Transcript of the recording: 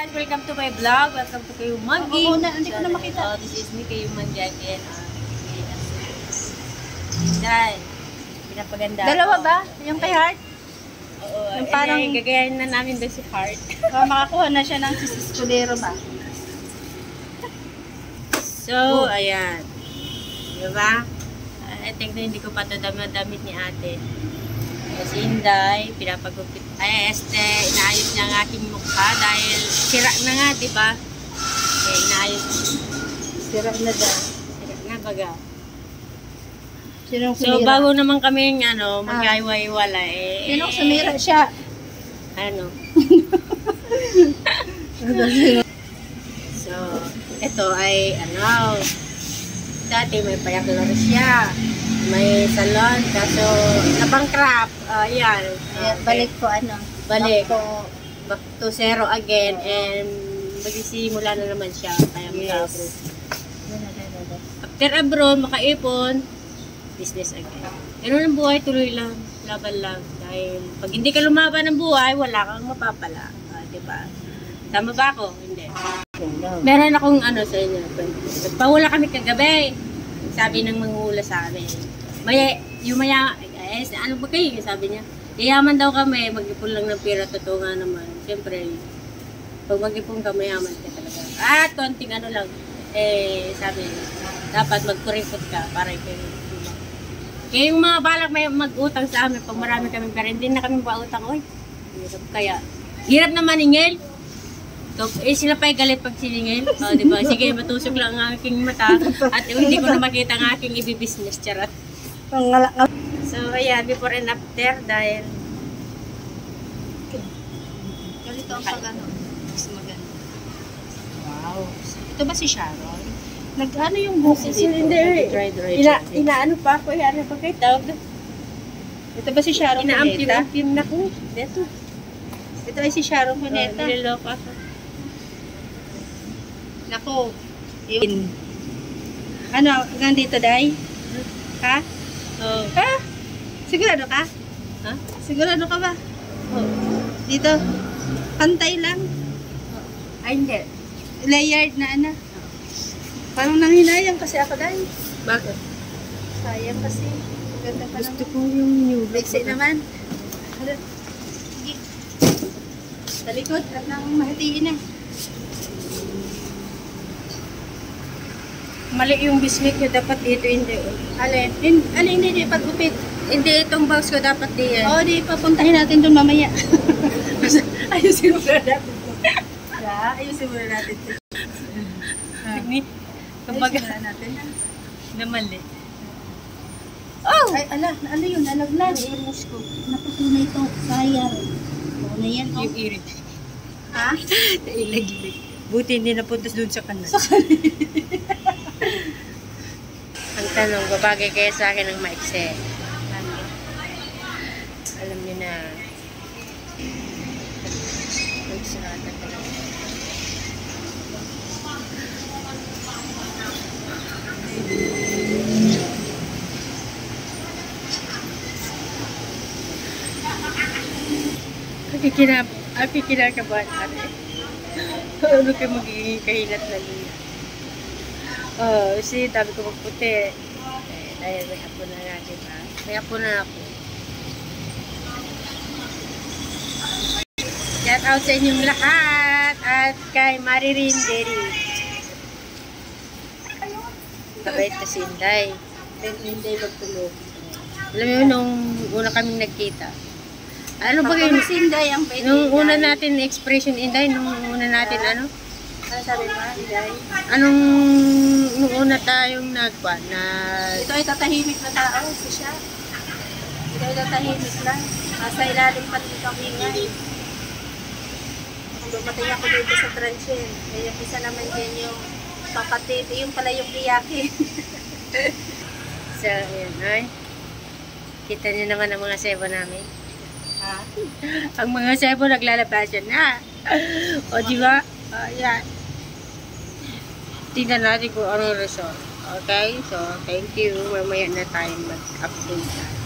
guys! Welcome to my vlog. Welcome to Kayo Mangi. Hindi ko na makita. This is me, Kayo Mangi again. Hinday. Pinapaganda. Dalawa ba? Yung kay Heart? Oo. Yung parang gagayahin na namin doon si Heart. Makakuha na siya ng Escudero ba? So, ayan. Diba? I think na hindi ko pa ito damit ni ate. Si Hinday, pinapagupit. Ay, inaayos niya ang aking mukha dahil sira na nga, diba? Kaya inaayos. Sira na daw. Sira na baga. Sinong So, sumira? bago naman kami magkaiwa-iwala eh. Sinong sumira siya? Ano? So, ito ay dati may payaklaro siya. May salon, kaso nabangkrap. Ayan. Balik ko Balik. Back to zero again and magsisimula na naman siya. Kaya mag-abroad. After abroad, makaipon, business again. Ganun ang buhay, tuloy lang. Laban lang. Dahil pag hindi ka lumaban ng buhay, wala kang mapapala. Diba? Tama ba ako? Hindi. Meron akong sa inyo. Nagpahula kami kagabi. Sabi ng manghula sa amin. Ano ba kayo? Sabi niya. Yayaman daw kami, mag-ipon lang ng pera, totoo nga naman. Siyempre, pag mag-ipon ka, mayaman ka talaga. At konting lang, sabi niya, dapat magkuripot ka para ikaw. Kaya yung mga balak may mag-utang sa amin, pag marami kami pera, hindi na kami pa-utang. Oy, kaya, hirap na maningil. So, sila pa'y galit pag siningil. Diba? Sige, matusok lang ang aking mata at hindi ko na makita ang aking ibibusiness. Charot. So, ayan, before and after dahil Ganito ang pag-ano. Mas maganda. Wow. Ito ba si Sharon? Nag-ano yung buhok dito? Hindi. Inaano pa ako. Ano pa kayo tawag? Ito ba si Sharon Cuneta? Inaampium na ko. Dito. Ito ay si Sharon Cuneta. Niloloko ako. Nako. Ano, hanggang dito, Day? Ha? Oh. Ha? Sigurado ka? Ha? Sigurado ka ba? Oh. Dito? Pantay lang? Ay, hindi. Layered na Parang nanghinayang kasi ako, Day. Bakit? Sayang kasi. Ganda pa Gusto naman. ko yung new look. Bexy naman. Sige. Sa likod at nang mahitiin na. Mali yung bisnik nyo, dapat dito, hindi. Alin, hindi pagupit. Hindi, itong box ko dapat di yan. Oo, di papuntahin natin doon mamaya. Ayusin mo na natin. Ayusin mo na natin. Kumbaga, Ayusin na natin. na mali. Oh! Ay, ano yun? Nalaglag. Imus ko. Naputunay ito. Sayang. Oo na yan. Yung irig. Ha? Nailag-ilag. Buti hindi napuntas doon sa kanan. Ang tanong, babagay kaya sa akin ng maikse? Alam niyo na. Nagsirata talaga. Kinakabahan ate. Ano kayo magiging kahinat na niya? Kasi dami ko magputi. Dahil may apo na natin ha. May apo na ako. Shout out sa inyong lahat at kay Maririn Derry. Kabait na si Inday. Inday magtulog. Alam mo yun, nung una kaming nagkita. Ano ba yun? Si Inday ang pwede. Nung una natin expression, Inday, nung una natin ano sabi mo, Inday? Nung una tayong nagpa na... Ito ay tatahimik na tao, siya. Ito ay tatahimik lang. Nasa ilalim pa rin kami ngayon. Kung dumating ako dito sa transyen, kaya yung isa naman dyan yung kapatid, yung pala yung iyakin. So, ayan, ay. Kita niyo naman ang mga sebo namin. Ha? Ang mga sebo naglalabas yan na. O, diba? Ayan. Tingnan natin kung anong result. Okay? So, thank you. Mamaya na tayo mag-update.